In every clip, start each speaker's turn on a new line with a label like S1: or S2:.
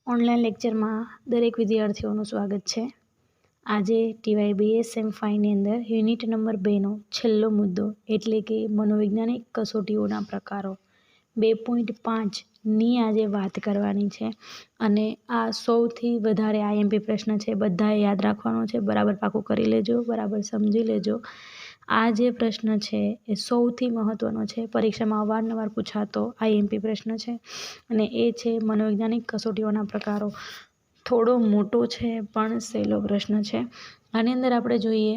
S1: Online લેક્ચરમાં દરેક વિદ્યાર્થીઓનું સ્વાગત છે. આજે ટીવાય બીએસ સેમ 5ની અંદર યુનિટ નંબર 2નો છેલ્લો મુદ્દો એટલે કે મનોવૈજ્ઞાનિક કસોટીઓના પ્રકારો 2.5ની આજે વાત કરવાની છે. અને આ સૌથી વધારે આઈએમપી પ્રશ્ન છે, બધાએ યાદ રાખવાનો છે. બરાબર પાકું કરી લેજો, બરાબર સમજી લેજો. આ જે પ્રશ્ન છે એ સૌથી મહત્વનો છે, પરીક્ષામાં અવારનવાર પૂછાતો આઈએમપી પ્રશ્ન છે અને એ છે મનોવૈજ્ઞાનિક કસોટીઓના પ્રકારો. થોડો મોટો છે પણ સહેલો પ્રશ્ન છે. આની અંદર આપણે જોઈએ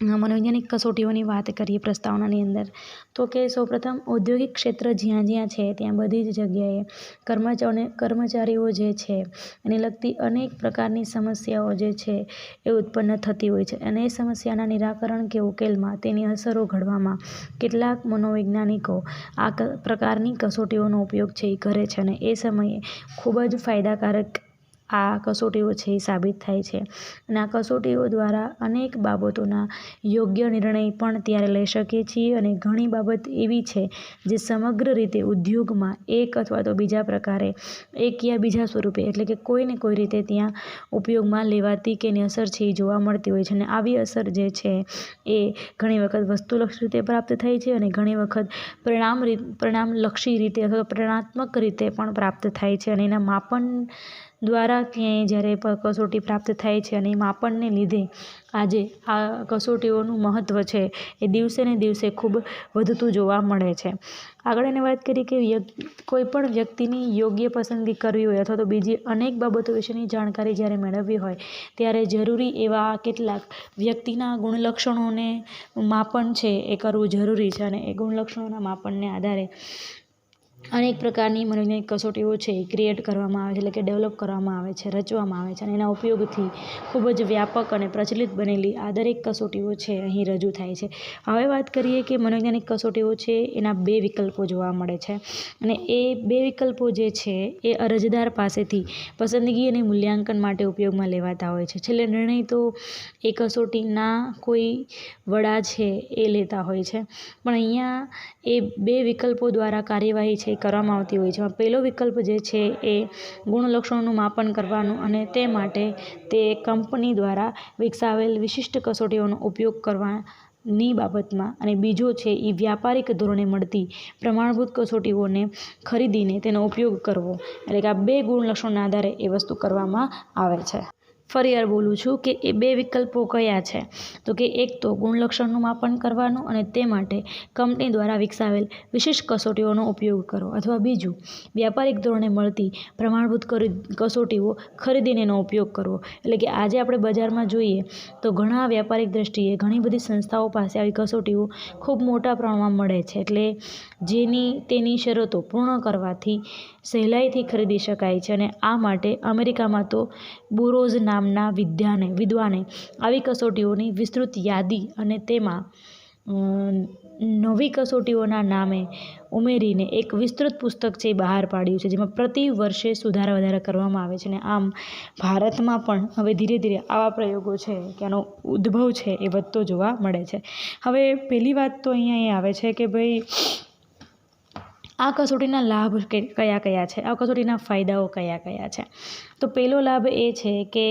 S1: મનોવૈજ્ઞાનિક કસોટીઓની વાત કરીએ પ્રસ્તાવનાની અંદર તો કે સૌપ્રથમ ઔદ્યોગિક ક્ષેત્ર જ્યાં જ્યાં છે ત્યાં બધી જ જગ્યાએ કર્મચારીઓ જે છે એને લગતી અનેક પ્રકારની સમસ્યાઓ જે છે એ ઉત્પન્ન થતી હોય છે અને એ સમસ્યાના નિરાકરણ કે ઉકેલમાં તેની અસરો ઘડવામાં કેટલાક મનોવૈજ્ઞાનિકો આ પ્રકારની કસોટીઓનો ઉપયોગ છે એ કરે છે અને એ સમયે ખૂબ જ ફાયદાકારક આ કસોટીઓ છે એ સાબિત થાય છે અને આ કસોટીઓ દ્વારા અનેક બાબતોના યોગ્ય નિર્ણય પણ ત્યારે લઈ શકીએ છીએ અને ઘણી બાબત એવી છે જે સમગ્ર રીતે ઉદ્યોગમાં એક અથવા તો બીજા પ્રકારે એક યા બીજા સ્વરૂપે એટલે કે કોઈને કોઈ રીતે ત્યાં ઉપયોગમાં લેવાતી કે એની અસર છે એ જોવા મળતી હોય છે અને આવી અસર જે છે એ ઘણી વખત વસ્તુલક્ષી રીતે પ્રાપ્ત થાય છે અને ઘણી વખત પરિણામલક્ષી રીતે અથવા પરિણાત્મક રીતે પણ પ્રાપ્ત થાય છે અને એના માપન દ્વારા ક્યાંય જ્યારે કસોટી પ્રાપ્ત થાય છે અને એ માપનને લીધે આજે આ કસોટીઓનું મહત્ત્વ છે એ દિવસે ને દિવસે ખૂબ વધતું જોવા મળે છે. આગળ એને વાત કરી કે કોઈ પણ વ્યક્તિની યોગ્ય પસંદગી કરવી હોય અથવા તો બીજી અનેક બાબતો વિશેની જાણકારી જ્યારે મેળવવી હોય ત્યારે જરૂરી એવા કેટલાક વ્યક્તિના ગુણલક્ષણોને માપન છે એ કરવું જરૂરી છે અને એ ગુણલક્ષણોના માપનને આધારે અનેક પ્રકારની મનોવૈજ્ઞાનિક કસોટીઓ છે એ ક્રિએટ કરવામાં આવે છે એટલે કે ડેવલપ કરવામાં આવે છે, રચવામાં આવે છે અને એના ઉપયોગથી ખૂબ જ વ્યાપક અને પ્રચલિત બનેલી આ દરેક કસોટીઓ છે અહીં રજૂ થાય છે. હવે વાત કરીએ કે મનોવૈજ્ઞાનિક કસોટીઓ છે એના બે વિકલ્પો જોવા મળે છે અને એ બે વિકલ્પો જે છે એ અરજદાર પાસેથી પસંદગી અને મૂલ્યાંકન માટે ઉપયોગમાં લેવાતા હોય છે. છેલ્લે નિર્ણય તો એ કસોટીના કોઈ વડા છે એ લેતા હોય છે પણ અહીંયા એ બે વિકલ્પો દ્વારા કાર્યવાહી છે કરવામાં આવતી હોય છે. પહેલો વિકલ્પ જે છે એ ગુણલક્ષણોનું માપન કરવાનું અને તે માટે તે કંપની દ્વારા વિકસાવેલ વિશિષ્ટ કસોટીઓનો ઉપયોગ કરવાની બાબતમાં અને બીજો છે એ વ્યાપારિક ધોરણે મળતી પ્રમાણભૂત કસોટીઓને ખરીદીને તેનો ઉપયોગ કરવો એટલે કે આ બે ગુણલક્ષણોના આધારે એ વસ્તુ કરવામાં આવે છે. ફરી વાર બોલું છું કે એ બે વિકલ્પો કયા છે તો કે એક તો ગુણલક્ષણનું માપન કરવાનું અને તે માટે કંપની દ્વારા વિકસાવેલ વિશિષ્ટ કસોટીઓનો ઉપયોગ કરવો અથવા બીજું વ્યાપારિક ધોરણે મળતી પ્રમાણભૂત કસોટીઓ ખરીદીને એનો ઉપયોગ કરવો. એટલે કે આજે આપણે બજારમાં જોઈએ તો ઘણા વ્યાપારિક દ્રષ્ટિએ ઘણી બધી સંસ્થાઓ પાસે આવી કસોટીઓ ખૂબ મોટા પ્રમાણમાં મળે છે એટલે તેની શરતો પૂર્ણ કરવાથી સહેલાઈથી ખરીદી શકાય છે અને આ માટે અમેરિકામાં તો બોરોઝ નામના વિદ્વાને આવી કસોટીઓની વિસ્તૃત યાદી અને તેમાં નવી કસોટીઓના નામે ઉમેરીને એક વિસ્તૃત પુસ્તક છે એ બહાર પાડ્યું છે જેમાં પ્રતિ વર્ષે સુધારા વધારા કરવામાં આવે છે અને આમ ભારતમાં પણ હવે ધીરે ધીરે આવા પ્રયોગો છે કે આનો ઉદ્ભવ છે એ વધતો જોવા મળે છે. હવે પહેલી વાત તો અહીંયા એ આવે છે કે ભાઈ આ કસોટીના લાભ કયા કયા છે, આ કસોટીના ફાયદાઓ કયા કયા છે. તો પહેલો લાભ એ છે કે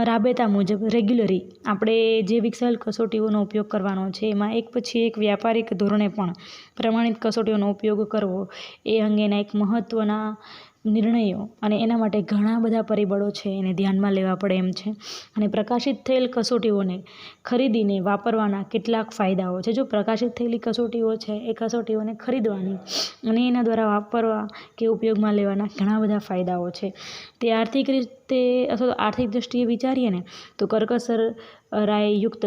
S1: રાબેતા મુજબ રેગ્યુલરી આપણે જે વિકસાવેલ કસોટીઓનો ઉપયોગ કરવાનો છે એમાં એક પછી એક વ્યાપારિક ધોરણે પણ પ્રમાણિત કસોટીઓનો ઉપયોગ કરવો એ અંગેના એક મહત્ત્વના નિર્ણયો અને એના માટે ઘણા બધા પરિબળો છે એને ધ્યાનમાં લેવા પડે એમ છે અને પ્રકાશિત થયેલ કસોટીઓને ખરીદીને વાપરવાના કેટલાક ફાયદાઓ છે. જો પ્રકાશિત થયેલી કસોટીઓ છે એ કસોટીઓને ખરીદવાની અને એના દ્વારા વાપરવા કે ઉપયોગમાં લેવાના ઘણા બધા ફાયદાઓ છે. તે આર્થિક રીતે અથવા આર્થિક દ્રષ્ટિએ વિચારીએ ને તો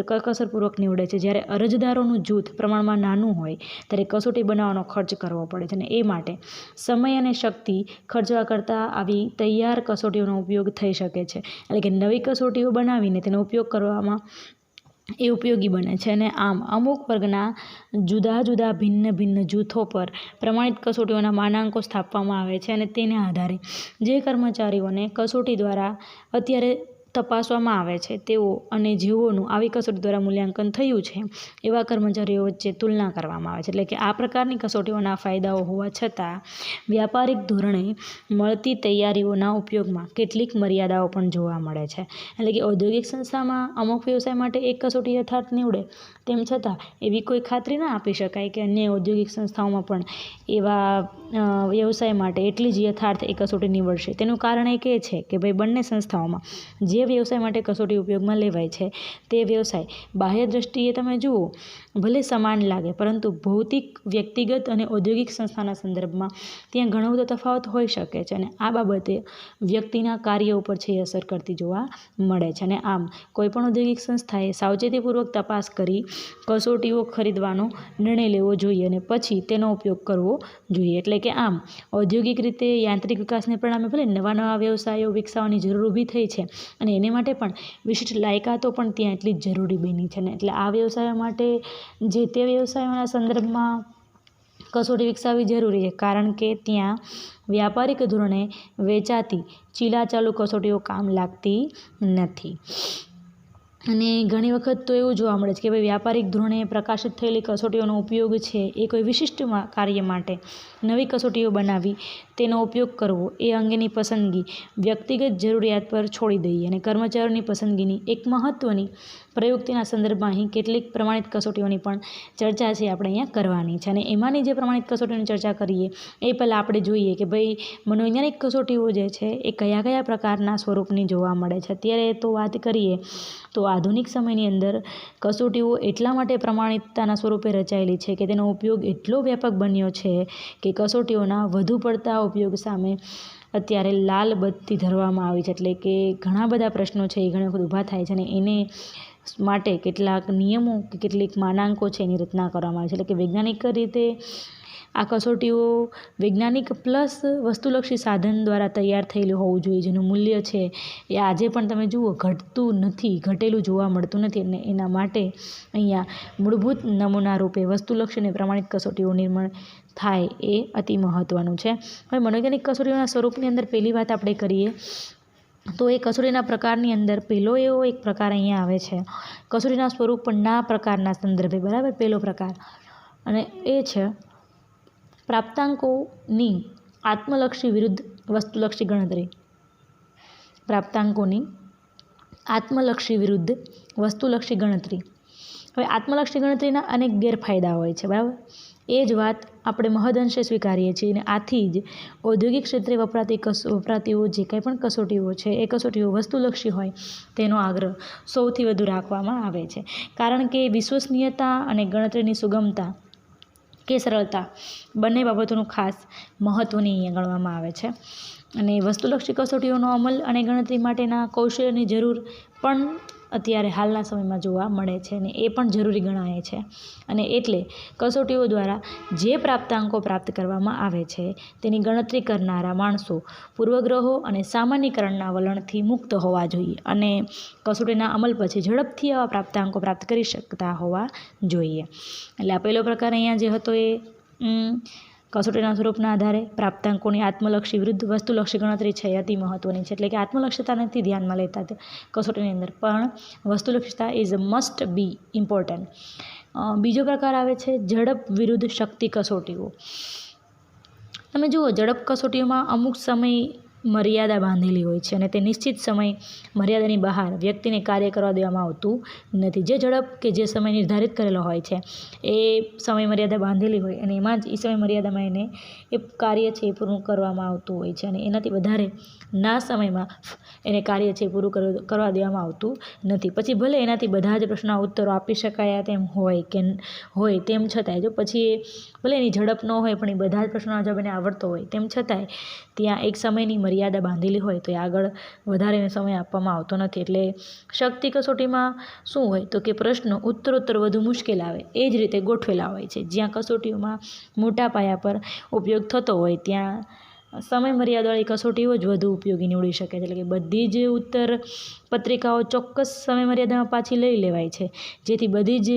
S1: કરકસરપૂર્વક નીવડે છે. જ્યારે અરજદારોનું જૂથ પ્રમાણમાં નાનું હોય ત્યારે કસોટી બનાવવાનો ખર્ચ કરવો પડે છે અને એ માટે સમય અને શક્તિ ખર્ચવા કરતાં આવી તૈયાર કસોટીઓનો ઉપયોગ થઈ શકે છે. એટલે કે નવી કસોટીઓ બનાવીને તેનો ઉપયોગ કરવામાં એ ઉપયોગી બને છે અને આમ અમુક વર્ગના જુદા જુદા ભિન્ન જૂથો પર પ્રમાણિત કસોટીઓના માનાંકો સ્થાપવામાં આવે છે અને તેના આધારે જે કર્મચારીઓને કસોટી દ્વારા અત્યારે તપાસવામાં આવે છે તેઓ અને જેઓનું આવી કસોટી દ્વારા મૂલ્યાંકન થયું છે એવા કર્મચારીઓ વચ્ચે તુલના કરવામાં આવે છે. એટલે કે આ પ્રકારની કસોટીઓના ફાયદાઓ હોવા છતાં વ્યાપારિક ધોરણે મળતી તૈયારીઓના ઉપયોગમાં કેટલીક મર્યાદાઓ પણ જોવા મળે છે. એટલે કે ઔદ્યોગિક સંસ્થામાં અમુક વ્યવસાય માટે એક કસોટી યથાર્થ નીવડે, તેમ છતાં એવી કોઈ ખાતરી ના આપી શકાય કે અન્ય ઔદ્યોગિક સંસ્થાઓમાં પણ એવા વ્યવસાય માટે એટલી જ યથાર્થ એ કસોટી નીવડશે. તેનું કારણ એક એ છે કે ભાઈ બંને સંસ્થાઓમાં જે વ્યવસાય માટે કસોટી ઉપયોગમાં લેવાય છે તે વ્યવસાય બાહ્ય દ્રષ્ટિએ તમે જુઓ ભલે સમાન લાગે, પરંતુ ભૌતિક, વ્યક્તિગત અને ઔદ્યોગિક સંસ્થાના સંદર્ભમાં ત્યાં ઘણો બધો તફાવત હોઈ શકે છે અને આ બાબતે વ્યક્તિના કાર્ય ઉપર છે એ અસર કરતી જોવા મળે છે. અને આમ કોઈપણ ઔદ્યોગિક સંસ્થાએ સાવચેતીપૂર્વક તપાસ કરી કસોટીઓ ખરીદવાનો નિર્ણય લેવો જોઈએ અને પછી તેનો ઉપયોગ કરવો જોઈએ. એટલે કે આમ ઔદ્યોગિક રીતે યાંત્રિક વિકાસને પરિણામે ભલે નવા વ્યવસાયો વિકસાવવાની જરૂર ઊભી થઈ છે અને એને માટે પણ વિશિષ્ટ લાયકાતો પણ ત્યાં એટલી જ જરૂરી બની છે ને. એટલે આ વ્યવસાયો માટે જે તે વ્યવસાયોના સંદર્ભમાં કસોટી વિકસાવવી જરૂરી છે, કારણ કે ત્યાં વ્યાપારિક ધોરણે વેચાતી ચીલાચાલુ કસોટીઓ કામ લાગતી નથી. અને ઘણી વખત તો એવું જોવા મળે છે કે ભાઈ વ્યાપારિક ધોરણે પ્રકાશિત થયેલી કસોટીઓનો ઉપયોગ છે એ કોઈ વિશિષ્ટ કાર્ય માટે નવી કસોટીઓ બનાવી તેનો ઉપયોગ કરવો એ અંગેની પસંદગી વ્યક્તિગત જરૂરિયાત પર છોડી દઈએ અને કર્મચારીઓની પસંદગીની એક મહત્ત્વની પ્રયુક્તિના સંદર્ભમાં અહીં કેટલીક પ્રમાણિત કસોટીઓની પણ ચર્ચા છે આપણે અહીંયા કરવાની છે. અને એમાંની જે પ્રમાણિત કસોટીઓની ચર્ચા કરીએ એ પહેલાં આપણે જોઈએ કે ભાઈ મનોવૈજ્ઞાનિક કસોટીઓ જે છે એ કયા કયા પ્રકારના સ્વરૂપની જોવા મળે છે. અત્યારે તો વાત કરીએ તો આધુનિક સમયની અંદર કસોટીઓ એટલા માટે પ્રમાણિતતાના સ્વરૂપે રચાયેલી છે કે તેનો ઉપયોગ એટલો વ્યાપક બન્યો છે કે કસોટીઓના વધુ પડતા ઉપયોગ સામે અત્યારે લાલ બત્તી ધરવામાં આવી છે. એટલે કે ઘણા બધા પ્રશ્નો છે એ ઘણી વખત ઊભા થાય છે અને એને માટે કેટલાક નિયમો કે કેટલીક માનાંકો છે એની રચના કરવામાં આવે છે. એટલે કે વૈજ્ઞાનિક રીતે આ કસોટીઓ વૈજ્ઞાનિક પ્લસ વસ્તુલક્ષી સાધન દ્વારા તૈયાર થયેલું હોવું જોઈએ, જેનું મૂલ્ય છે એ આજે પણ તમે જુઓ ઘટતું નથી, ઘટેલું જોવા મળતું નથી. અને એના માટે અહીંયા મૂળભૂત નમૂના રૂપે વસ્તુલક્ષી અને પ્રમાણિત કસોટીઓ નિર્માણ થાય એ અતિ મહત્ત્વનું છે. હવે મનોવૈજ્ઞાનિક કસોટીઓના સ્વરૂપની અંદર પહેલી વાત આપણે કરીએ તો એ કસોટીના પ્રકારની અંદર પહેલો એવો એક પ્રકાર અહીંયા આવે છે કસોટીના સ્વરૂપના પ્રકારના સંદર્ભે, બરાબર. પહેલો પ્રકાર અને એ છે પ્રાપ્તાંકોની આત્મલક્ષી વિરુદ્ધ વસ્તુલક્ષી ગણતરી. પ્રાપ્તાંકોની આત્મલક્ષી વિરુદ્ધ વસ્તુલક્ષી ગણતરી. હવે આત્મલક્ષી ગણતરીના અનેક ગેરફાયદા હોય છે, બરાબર. એ જ વાત આપણે મહદઅંશે સ્વીકારીએ છીએ અને આથી જ ઔદ્યોગિક ક્ષેત્રે વપરાતીઓ જે કંઈ પણ કસોટીઓ છે એ કસોટીઓ વસ્તુલક્ષી હોય તેનો આગ્રહ સૌથી વધુ રાખવામાં આવે છે, કારણ કે વિશ્વસનીયતા અને ગણતરીની સુગમતા કે સરળતા બંને બાબતોનું ખાસ મહત્ત્વની અહીંયા ગણવામાં આવે છે. અને વસ્તુલક્ષી કસોટીઓનો અમલ અને ગણતરી માટેના કૌશલ્યની જરૂર પણ અત્યારે હાલના સમયમાં જોવા મળે છે અને એ પણ જરૂરી ગણાય છે. અને એટલે કસોટીઓ દ્વારા જે પ્રાપ્તાંકો પ્રાપ્ત કરવામાં આવે છે તેની ગણતરી કરનારા માણસો પૂર્વગ્રહો અને સામાન્યીકરણના વલણથી મુક્ત હોવા જોઈએ અને કસોટીના અમલ પછી ઝડપથી આવા પ્રાપ્તાંકો પ્રાપ્ત કરી શકતા હોવા જોઈએ. એટલે આ પહેલો પ્રકાર અહીંયા જે હતો એ કસોટીના સ્વરૂપના આધારે પ્રાપ્તાંકોની આત્મલક્ષી વિરુદ્ધ વસ્તુલક્ષી ગણતરી છે એ અતિ મહત્ત્વની છે. એટલે કે આત્મલક્ષીતા નથી ધ્યાનમાં લેતા કસોટીની અંદર, પણ વસ્તુલક્ષીતા ઇઝ મસ્ટ બી ઇમ્પોર્ટન્ટ. બીજો પ્રકાર આવે છે ઝડપ વિરુદ્ધ શક્તિ કસોટીઓ. તમે જુઓ ઝડપ કસોટીઓમાં અમુક સમય મર્યાદા બાંધેલી હોય છે અને તે નિશ્ચિત સમય મર્યાદાની બહાર વ્યક્તિને કાર્ય કરવા દેવામાં આવતું નથી. જે ઝડપ કે જે સમય નિર્ધારિત કરેલો હોય છે એ સમય મર્યાદા બાંધેલી હોય અને એમાં જ એ સમય મર્યાદામાં એને એ કાર્ય છે એ પૂરું કરવામાં આવતું હોય છે અને એનાથી વધારે ના સમયમાં એને કાર્ય છે એ પૂરું કરવા દેવામાં આવતું નથી. પછી ભલે એનાથી બધા જ પ્રશ્નના ઉત્તરો આપી શકાયા તેમ હોય તેમ છતાંય જો પછી ભલે એની ઝડપ ન હોય પણ એ બધા જ પ્રશ્નોના જવાબ એને આવડતો હોય તેમ છતાંય ત્યાં એક સમયની મર્યાદા બાંધેલી હોય તો એ આગળ વધારે સમય આપવામાં આવતો નથી. એટલે શક્તિ કસોટીમાં શું હોય તો કે પ્રશ્નો ઉત્તરોત્તર વધુ મુશ્કેલ આવે એ જ રીતે ગોઠવેલા હોય છે. જ્યાં કસોટીઓમાં મોટા પાયા પર ઉપયોગ થતો હોય ત્યાં સમય મર્યાદાવાળી કસોટીઓ જ વધુ ઉપયોગી નીવડી શકે છે. એટલે કે બધી જ ઉત્તર પત્રિકાઓ ચોક્કસ સમય મર્યાદામાં પાછી લઈ લેવાય છે, જેથી બધી જ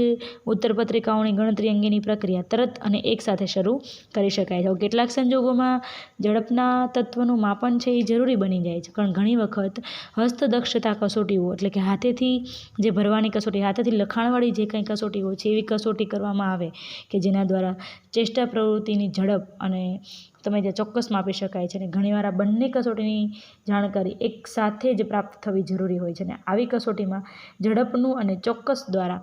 S1: ઉત્તર પત્રિકાઓની ગણતરી અંગેની પ્રક્રિયા તરત અને એકસાથે શરૂ કરી શકાય છે. કેટલાક સંજોગોમાં ઝડપના તત્વનું માપન છે એ જરૂરી બની જાય છે, પણ ઘણી વખત હસ્તદક્ષતા કસોટીઓ એટલે કે હાથેથી જે ભરવાની કસોટી, હાથેથી લખાણવાળી જે કંઈ કસોટીઓ છે એવી કસોટી કરવામાં આવે કે જેના દ્વારા ચેષ્ટા પ્રવૃત્તિની ઝડપ અને તમે જે ચોક્કસ માપી શકાય છે. અને ઘણીવાર આ બંને કસોટીની જાણકારી એક સાથે જ પ્રાપ્ત થવી જરૂરી હોય છે. અને આવી કસોટીમાં ઝડપનું અને ચોક્કસ દ્વારા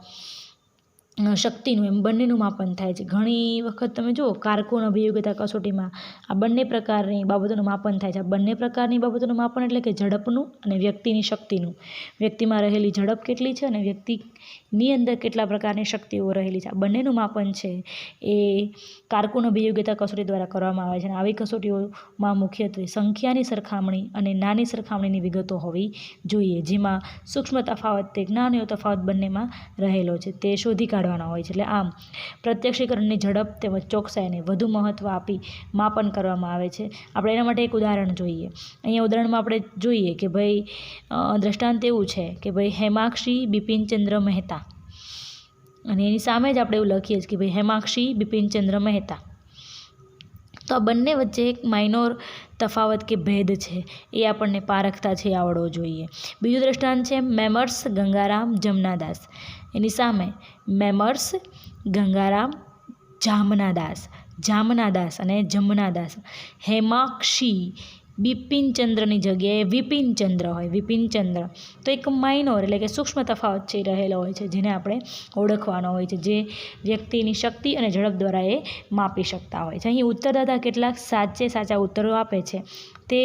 S1: શક્તિનું એમ બંનેનું માપન થાય છે. ઘણી વખત તમે જુઓ કારકુન અભિયોગ્યતા કસોટીમાં આ બંને પ્રકારની બાબતોનું માપન થાય છે. આ બંને પ્રકારની બાબતોનું માપન એટલે કે ઝડપનું અને વ્યક્તિની શક્તિનું, વ્યક્તિમાં રહેલી ઝડપ કેટલી છે અને વ્યક્તિની અંદર કેટલા પ્રકારની શક્તિઓ રહેલી છે, આ બંનેનું માપન છે એ કારકુન અભિયોગ્યતા કસોટી દ્વારા કરવામાં આવે છે. અને આવી કસોટીઓમાં મુખ્યત્વે સંખ્યાની સરખામણી અને નાની સરખામણીની વિગતો હોવી જોઈએ, જેમાં સૂક્ષ્મ તફાવત તે જ્ઞાનીય તફાવત બંનેમાં રહેલો છે તે શોધી કાઢવાના હોય છે. એટલે આમ પ્રત્યક્ષીકરણની ઝડપ તેમજ ચોકસાઈને વધુ મહત્ત્વ આપી માપન કરવામાં આવે છે. આપણે એના માટે એક ઉદાહરણ જોઈએ. અહીંયા ઉદાહરણમાં આપણે જોઈએ કે ભાઈ દ્રષ્ટાંત એવું છે કે ભાઈ હેમાક્ષી બિપિનચંદ્ર મહેતા, અને એની સામે જ આપણે એવું લખીએ છીએ કે ભાઈ હેમાક્ષી બિપિનચંદ્ર મહેતા. તો આ બંને વચ્ચે એક માઇનોર તફાવત કે ભેદ છે એ આપણને પારખતા છે આવડવો જોઈએ. બીજું દ્રષ્ટાંત છે મેમર્સ ગંગારામ જમનાદાસ. એની સામે મેમર્સ ગંગારામ જામનાદાસ અને જમનાદાસ. હેમાક્ષી બિપિનચંદ્રની જગ્યાએ વિપિનચંદ્ર હોય, વિપિનચંદ્ર, તો એક માઇનોર એટલે કે સૂક્ષ્મ તફાવત છે રહેલો હોય છે, જેને આપણે ઓળખવાનો હોય છે, જે વ્યક્તિની શક્તિ અને ઝડપ દ્વારા એ માપી શકતા હોય છે. અહીં ઉત્તરદાતા કેટલાક સાચા ઉત્તરો આપે છે તે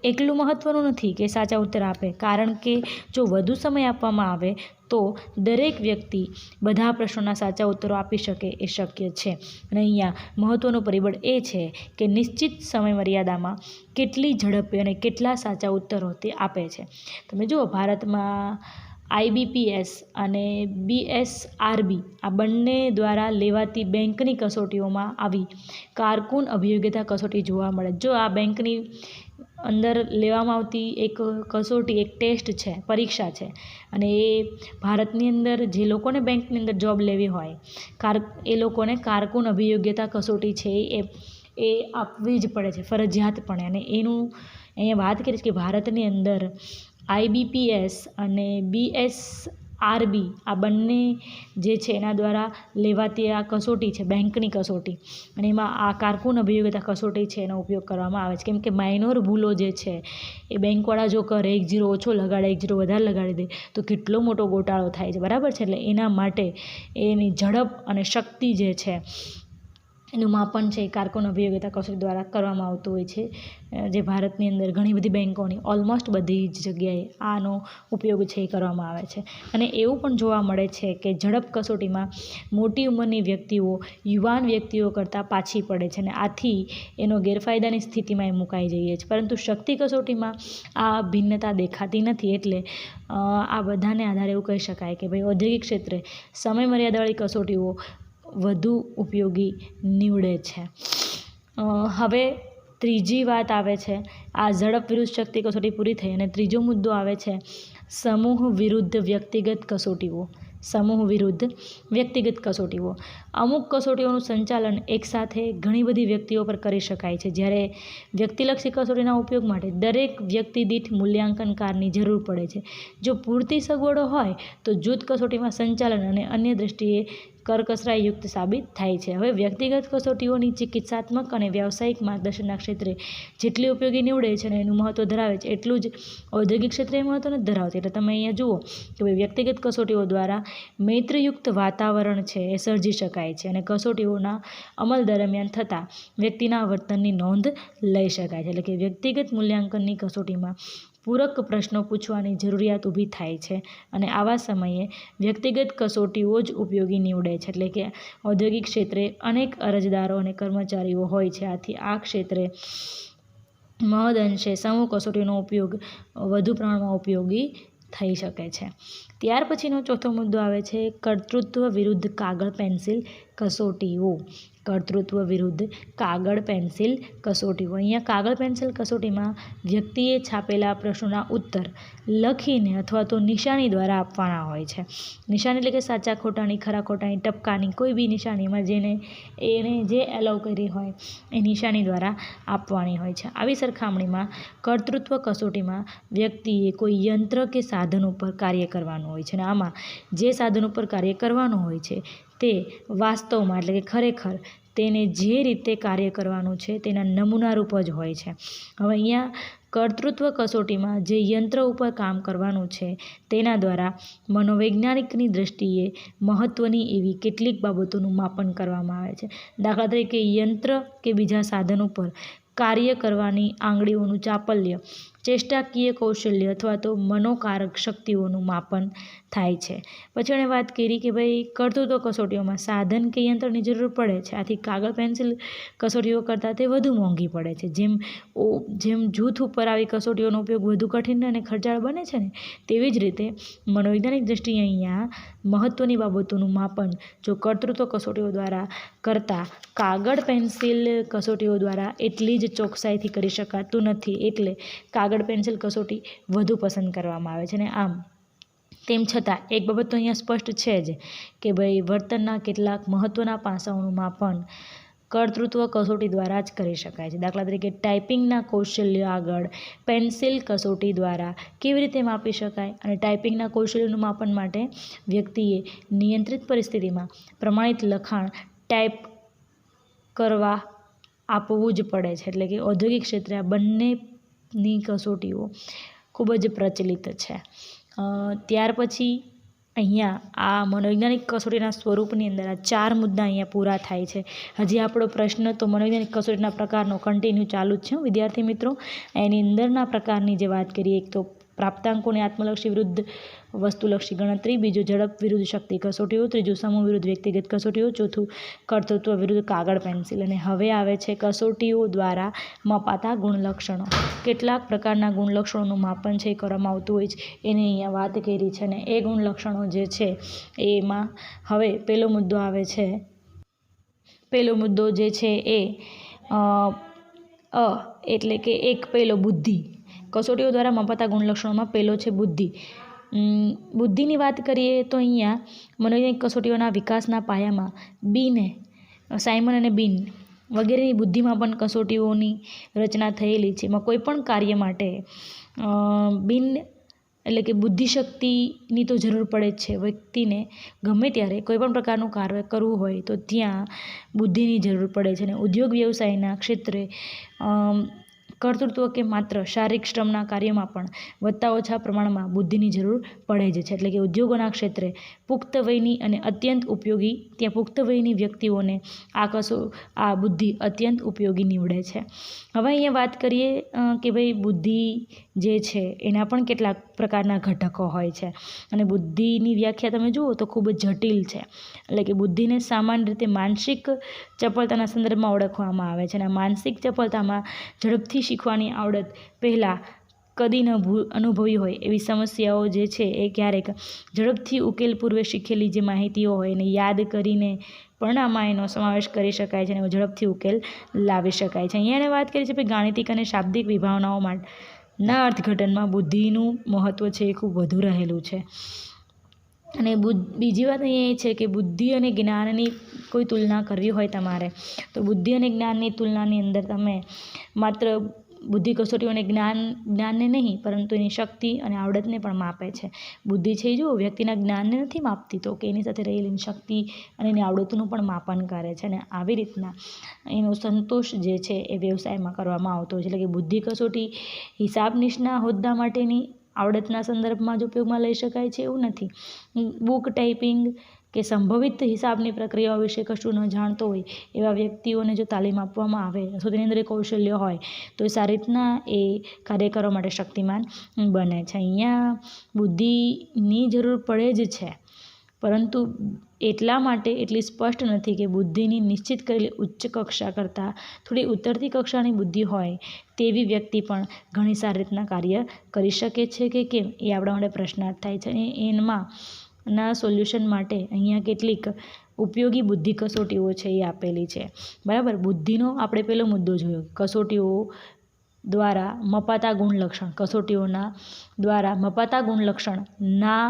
S1: એટલું મહત્ત્વનું નથી કે સાચા ઉત્તર આપે, કારણ કે જો વધુ સમય આપવામાં આવે તો દરેક વ્યક્તિ બધા પ્રશ્નોના સાચા ઉત્તરો આપી શકે એ શક્ય છે. અને અહીંયા મહત્ત્વનું પરિબળ એ છે કે નિશ્ચિત સમય મર્યાદામાં કેટલી ઝડપે અને કેટલા સાચા ઉત્તરો તે આપે છે. તમે જુઓ ભારતમાં IBPS અને BSRB આ બંને દ્વારા લેવાતી બેંકની કસોટીઓમાં આવી કારકુન અભિયોગ્યતા કસોટી જોવા મળે. જો આ બેંકની અંદર લેવામાં આવતી એક કસોટી, એક ટેસ્ટ છે, પરીક્ષા છે, અને એ ભારતની અંદર જે લોકોને બેંકની અંદર જોબ લેવી હોય એ લોકોને કારકુન અભિયોગ્યતા કસોટી છે એ આપવી જ પડે છે ફરજિયાતપણે. અને એનું અહીંયા વાત કરીશ કે ભારતની અંદર IBPS અને BSRB આ બંને જે છે એના દ્વારા લેવાતી આ કસોટી છે બેંકની કસોટી, અને એમાં આ કારકુન અભિયોગ્યતા કસોટી છે એનો ઉપયોગ કરવામાં આવે છે. કેમ કે માઇનોર ભૂલો જે છે એ બેંકવાળા જો કરે, 1 0 ઓછો લગાડે, 1 0 વધારે લગાડી દે તો કેટલો મોટો ગોટાળો થાય છે, બરાબર છે. એટલે એના માટે એની ઝડપ અને શક્તિ જે છે એનું માપન છે એ કારકુન અભિયોગ્યતા કસોટી દ્વારા કરવામાં આવતું હોય છે, જે ભારતની અંદર ઘણી બધી બેંકોની ઓલમોસ્ટ બધી જ જગ્યાએ આનો ઉપયોગ છે એ કરવામાં આવે છે. અને એવું પણ જોવા મળે છે કે ઝડપ કસોટીમાં મોટી ઉંમરની વ્યક્તિઓ યુવાન વ્યક્તિઓ કરતાં પાછી પડે છે, અને આથી એનો ગેરફાયદાની સ્થિતિમાં એ મુકાઈ જઈએ છે. પરંતુ શક્તિ કસોટીમાં આ ભિન્નતા દેખાતી નથી. એટલે આ બધાને આધારે એવું કહી શકાય કે ભાઈ ઔદ્યોગિક ક્ષેત્રે સમય મર્યાદાવાળી કસોટીઓ વધુ ઉપયોગી નીવડે છે. હવે ત્રીજી વાત આવે છે, આ ઝડપ વિરુદ્ધ શક્તિ કસોટી પૂરી થઈ અને ત્રીજો મુદ્દો આવે છે સમૂહ વિરુદ્ધ વ્યક્તિગત કસોટીઓ. સમૂહ વિરુદ્ધ વ્યક્તિગત કસોટીઓ. અમુક કસોટીઓનું સંચાલન એકસાથે ઘણી બધી વ્યક્તિઓ પર કરી શકાય છે, જ્યારે વ્યક્તિલક્ષી કસોટીના ઉપયોગ માટે દરેક વ્યક્તિ દીઠ મૂલ્યાંકનકારની જરૂર પડે છે. જો પૂરતી સગવડો હોય તો જૂથ કસોટીમાં સંચાલન અને અન્ય દૃષ્ટિએ કરકસરાયુક્ત સાબિત થાય છે. હવે વ્યક્તિગત કસોટીઓની ચિકિત્સાત્મક અને વ્યાવસાયિક માર્ગદર્શનના ક્ષેત્રે જેટલી ઉપયોગી નીવડે છે અને એનું મહત્ત્વ ધરાવે છે એટલું જ ઔદ્યોગિક ક્ષેત્રે મહત્ત્વ નથી ધરાવતી. એટલે તમે અહીંયા જુઓ કે ભાઈ વ્યક્તિગત કસોટીઓ દ્વારા મૈત્રીયુક્ત વાતાવરણ છે એ સર્જી શકાય છે, અને કસોટીઓના અમલ દરમિયાન થતા વ્યક્તિના વર્તનની નોંધ લઈ શકાય છે. એટલે કે વ્યક્તિગત મૂલ્યાંકનની કસોટીમાં પૂરક પ્રશ્નો પૂછવાની જરૂરિયાત ઊભી થાય છે, અને આવા સમયે વ્યક્તિગત કસોટીઓ જ ઉપયોગી નીવડે છે. એટલે કે ઔદ્યોગિક ક્ષેત્રે અનેક અરજદારો અને કર્મચારીઓ હોય છે, આથી આ ક્ષેત્રે મહદઅંશે સમૂહ કસોટીનો ઉપયોગ વધુ પ્રમાણમાં ઉપયોગી થઈ શકે છે. ત્યાર પછીનો ચોથો મુદ્દો આવે છે કર્તૃત્વ વિરુદ્ધ કાગળ પેન્સિલ કસોટીઓ. કર્તૃત્વ વિરુદ્ધ કાગળ પેન્સિલ કસોટીઓ. અહીંયા કાગળ પેન્સિલ કસોટીમાં વ્યક્તિએ છાપેલા પ્રશ્નોના ઉત્તર લખીને અથવા તો નિશાની દ્વારા આપવાના હોય છે. નિશાની એટલે કે સાચા ખોટાની, ખરા ખોટાની, ટપકાની, કોઈ બી નિશાનીમાં એને જે એલાઉ કરી હોય એ નિશાની દ્વારા આપવાની હોય છે. આવી સરખામણીમાં કર્તૃત્વ કસોટીમાં વ્યક્તિએ કોઈ યંત્ર કે સાધન ઉપર કાર્ય કરવાનું હોય છે અને આમાં જે સાધન ઉપર કાર્ય કરવાનું હોય છે તે વાસ્તવમાં એટલે કે ખરેખર તેને જે રીતે કાર્ય કરવાનું છે તેના નમૂનારૂપ જ હોય છે. હવે અહીંયા કર્તૃત્વ કસોટીમાં જે યંત્ર ઉપર કામ કરવાનું છે તેના દ્વારા મનોવૈજ્ઞાનિકની દૃષ્ટિએ મહત્ત્વની એવી કેટલીક બાબતોનું માપન કરવામાં આવે છે. દાખલા તરીકે યંત્ર કે બીજા સાધન ઉપર કાર્ય કરવાની આંગળીઓનું ચાપલ્ય, ચેષ્ટાકીય કૌશલ્ય અથવા તો મનોકારક શક્તિઓનું માપન થાય છે. પછી એણે વાત કરી કે ભાઈ કર્તૃત્વ કસોટીઓમાં સાધન કે યંત્રની જરૂર પડે છે, આથી કાગળ પેન્સિલ કસોટીઓ કરતાં તે વધુ મોંઘી પડે છે. જેમ જૂથ ઉપર આવી કસોટીઓનો ઉપયોગ વધુ કઠિન અને ખર્ચાળ બને છે ને, તેવી જ રીતે મનોવૈજ્ઞાનિક દૃષ્ટિએ અહીંયા મહત્ત્વની બાબતોનું માપન જો કર્તૃત્વ કસોટીઓ દ્વારા કરતાં કાગળ પેન્સિલ કસોટીઓ દ્વારા એટલી જ ચોકસાઈથી કરી શકાતું નથી, એટલે કાગળ પેન્સિલ કસોટી વધુ પસંદ કરવામાં આવે છે. અને આમ તેમ છતાં એક બાબત તો અહીંયા સ્પષ્ટ છે જ કે ભાઈ વર્તનના કેટલાક મહત્ત્વના પાસાઓનું માપન કર્તૃત્વ કસોટી દ્વારા જ કરી શકાય છે. દાખલા તરીકે ટાઈપિંગના કૌશલ્ય આગળ પેન્સિલ કસોટી દ્વારા કેવી રીતે માપી શકાય, અને ટાઈપિંગના કૌશલ્યનું માપન માટે વ્યક્તિએ નિયંત્રિત પરિસ્થિતિમાં પ્રમાણિત લખાણ ટાઈપ કરવા આપવું જ પડે છે. એટલે કે ઔદ્યોગિક ક્ષેત્રે આ બંનેની કસોટીઓ ખૂબ જ પ્રચલિત છે. ત્યાર પછી અહીંયા આ મનોવૈજ્ઞાનિક કસોટીના સ્વરૂપની અંદર આ 4 મુદ્દા અહીંયા પૂરા થાય છે. હજી આપણો પ્રશ્ન તો મનોવૈજ્ઞાનિક કસોટીના પ્રકારનો કન્ટિન્યુ ચાલુ જ છે વિદ્યાર્થી મિત્રો. એની અંદરના પ્રકારની જે વાત કરીએ, એક તો પ્રાપ્તાંકોની આત્મલક્ષી વિરુદ્ધ વસ્તુલક્ષી ગણતરી, બીજું ઝડપ વિરુદ્ધ શક્તિ કસોટીઓ, ત્રીજું સમૂહ વિરુદ્ધ વ્યક્તિગત કસોટીઓ, ચોથું કર્તૃત્વ વિરુદ્ધ કાગળ પેન્સિલ, અને હવે આવે છે કસોટીઓ દ્વારા મપાતા ગુણલક્ષણો. કેટલાક પ્રકારના ગુણલક્ષણોનું માપન છે એ કરવામાં આવતું હોય છે, એની અહીંયા વાત કરી છે. અને એ ગુણલક્ષણો જે છે એમાં હવે પહેલો મુદ્દો જે છે એ એટલે કે પહેલો બુદ્ધિ. કસોટીઓ દ્વારા મપાતા ગુણલક્ષણોમાં પહેલો છે બુદ્ધિ. બુદ્ધિની વાત કરીએ તો અહીંયા મનોવૈજ્ઞાનિક કસોટીઓના વિકાસના પાયામાં સાયમન અને બીન વગેરેની બુદ્ધિમાપન કસોટીઓની રચના થયેલી છે. એમાં કોઈ પણ કાર્ય માટે એટલે કે બુદ્ધિશક્તિની તો જરૂર પડે જ છે. વ્યક્તિને ગમે ત્યારે કોઈ પણ પ્રકારનું કાર્ય કરવું હોય તો ત્યાં બુદ્ધિની જરૂર પડે છે. અને ઉદ્યોગ વ્યવસાયના ક્ષેત્રે કર્તૃત્વ કે માત્ર શારીરિક શ્રમના કાર્યમાં પણ વધતા ઓછા પ્રમાણમાં બુદ્ધિની જરૂર પડે જ છે. એટલે કે ઉદ્યોગોના ક્ષેત્રે પુખ્ત વયની અને અત્યંત ઉપયોગી પુખ્ત વયની વ્યક્તિઓને આ બુદ્ધિ અત્યંત ઉપયોગી નીવડે છે. હવે અહીંયા વાત કરીએ કે ભાઈ બુદ્ધિ જે છે એના પણ કેટલાક પ્રકારના ઘટકો હોય છે, અને બુદ્ધિની વ્યાખ્યા તમે જુઓ તો ખૂબ જ જટિલ છે. એટલે કે બુદ્ધિને સામાન્ય રીતે માનસિક ચપળતાના સંદર્ભમાં ઓળખવામાં આવે છે. અને માનસિક ચપળતામાં ઝડપથી શીખવાની આવડત પહેલાં કદી ન અનુભવી હોય એવી સમસ્યાઓ જે છે એ ક્યારેક ઝડપથી ઉકેલ પૂર્વે શીખેલી જે માહિતીઓ હોય એને યાદ કરીને પણ આમાં એનો સમાવેશ કરી શકાય છે અને ઝડપથી ઉકેલ લાવી શકાય છે. અહીંયા એને વાત કરી છે કે ગાણિતિક અને શાબ્દિક વિભાવનાઓ માટેના અર્થઘટનમાં બુદ્ધિનું મહત્ત્વ છે એ ખૂબ વધુ રહેલું છે. અને બીજી વાત અહીંયા એ છે કે બુદ્ધિ અને જ્ઞાનની કોઈ તુલના કરવી હોય તમારે તો બુદ્ધિ અને જ્ઞાનની તુલનાની અંદર તમે માત્ર બુદ્ધિ કસોટીઓ અને જ્ઞાનને નહીં પરંતુ એની શક્તિ અને આવડતને પણ માપે છે. બુદ્ધિ છે જો વ્યક્તિના જ્ઞાનને નથી માપતી, તો કે એની સાથે રહેલી શક્તિ અને એની આવડતનું પણ માપન કરે છે. અને આવી રીતના એનો સંતોષ જે છે એ વ્યવસાયમાં કરવામાં આવતો હોય છે. એટલે કે બુદ્ધિ કસોટી હિસાબનિશના હોદ્દા માટેની આવડતના સંદર્ભમાં જ ઉપયોગમાં લઈ શકાય છે એવું નથી. બુક ટાઈપિંગ કે સંભવિત હિસાબની પ્રક્રિયાઓ વિશે કશું ન જાણતો હોય એવા વ્યક્તિઓને જો તાલીમ આપવામાં આવે અથવા તેની અંદર કૌશલ્ય હોય તો એ સારી રીતના એ કાર્ય કરવા માટે શક્તિમાન બને છે. અહીંયા બુદ્ધિની જરૂર પડે જ છે, પરંતુ એટલા માટે એટલી સ્પષ્ટ નથી કે બુદ્ધિની નિશ્ચિત કરેલી ઉચ્ચ કક્ષા કરતાં થોડી ઉતરતી કક્ષાની બુદ્ધિ હોય તેવી વ્યક્તિ પણ ઘણી સારી રીતના કાર્ય કરી શકે છે કે કેમ, એ આપણા માટે પ્રશ્નાર્થ થાય છે. અને એના સોલ્યુશન માટે અહીંયા કેટલીક ઉપયોગી બુદ્ધિ કસોટીઓ છે એ આપેલી છે, બરાબર. બુદ્ધિનો આપણે પહેલો મુદ્દો જોયો, કસોટીઓ દ્વારા મપાતા ગુણલક્ષણ, કસોટીઓના દ્વારા મપાતા ગુણલક્ષણના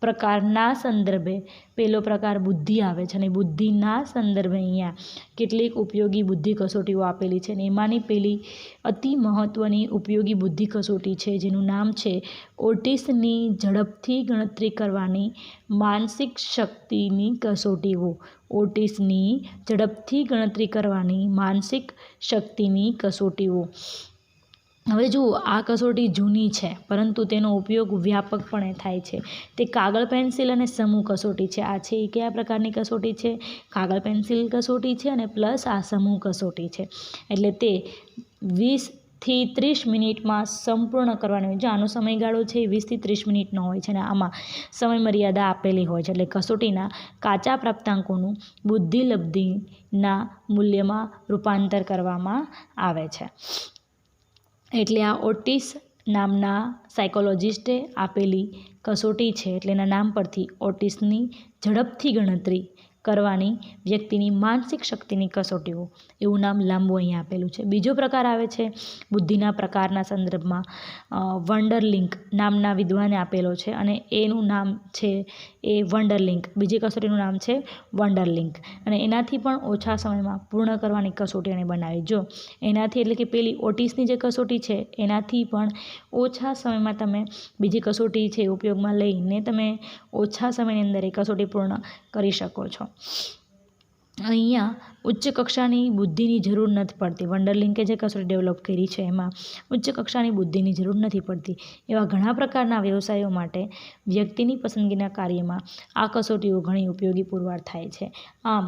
S1: પ્રકારના સંદર્ભે પહેલો પ્રકાર બુદ્ધિ આવે છે, અને બુદ્ધિના સંદર્ભે અહીંયા કેટલીક ઉપયોગી બુદ્ધિ કસોટીઓ આપેલી છે, અને એમાંની પહેલી અતિ મહત્ત્વની ઉપયોગી બુદ્ધિ કસોટી છે જેનું નામ છે ઓટિસની ઝડપથી ગણતરી કરવાની માનસિક શક્તિની કસોટીઓ. ઓટિસની ઝડપથી ગણતરી કરવાની માનસિક શક્તિની કસોટીઓ. હવે જુઓ, આ કસોટી જૂની છે પરંતુ તેનો ઉપયોગ વ્યાપકપણે થાય છે. તે કાગળ પેન્સિલ અને સમૂહ કસોટી છે. આ છે એ કયા પ્રકારની કસોટી છે? કાગળ પેન્સિલ કસોટી છે અને પ્લસ આ સમૂહ કસોટી છે. એટલે તે 20થી 30 મિનિટમાં સંપૂર્ણ કરવાની હોય છે. આનો સમયગાળો છે 20થી 30 મિનિટનો હોય છે, અને આમાં સમય મર્યાદા આપેલી હોય છે. એટલે કસોટીના કાચા પ્રાપ્તાંકોનું બુદ્ધિલબ્ધિના મૂલ્યમાં રૂપાંતર કરવામાં આવે છે. એટલે આ ઓટિસ નામના સાયકોલોજિસ્ટે આપેલી કસોટી છે. એટલે એના નામ પરથી ઓટિસની ઝડપથી ગણતરી કરવાની વ્યક્તિની માનસિક શક્તિની કસોટીઓ એવું નામ લાંબુ અહીંયા આપેલું છે. બીજો પ્રકાર આવે છે બુદ્ધિના પ્રકારના સંદર્ભમાં વન્ડરલિંક નામના વિદ્વાને આપેલો છે, અને એનું નામ છે એ વન્ડરલિંક. બીજી કસોટીનું નામ છે વન્ડરલિંક, અને એનાથી પણ ઓછા સમયમાં પૂર્ણ કરવાની કસોટી એને બનાવી. જો એનાથી એટલે કે પેલી ઓટિસની જે કસોટી છે એનાથી પણ ઓછા સમયમાં તમે બીજી કસોટી છે ઉપયોગમાં લઈને તમે ઓછા સમયની અંદર એ કસોટી પૂર્ણ કરી શકો છો. અહીંયા ઉચ્ચ કક્ષાની બુદ્ધિની જરૂર નથી પડતી. વન્ડરલિંકે જે કસોટી ડેવલપ કરી છે એમાં ઉચ્ચ કક્ષાની બુદ્ધિની જરૂર નથી પડતી. એવા ઘણા પ્રકારના વ્યવસાયો માટે વ્યક્તિની પસંદગીના કાર્યમાં આ કસોટીઓ ઘણી ઉપયોગી પુરવાર થાય છે. આમ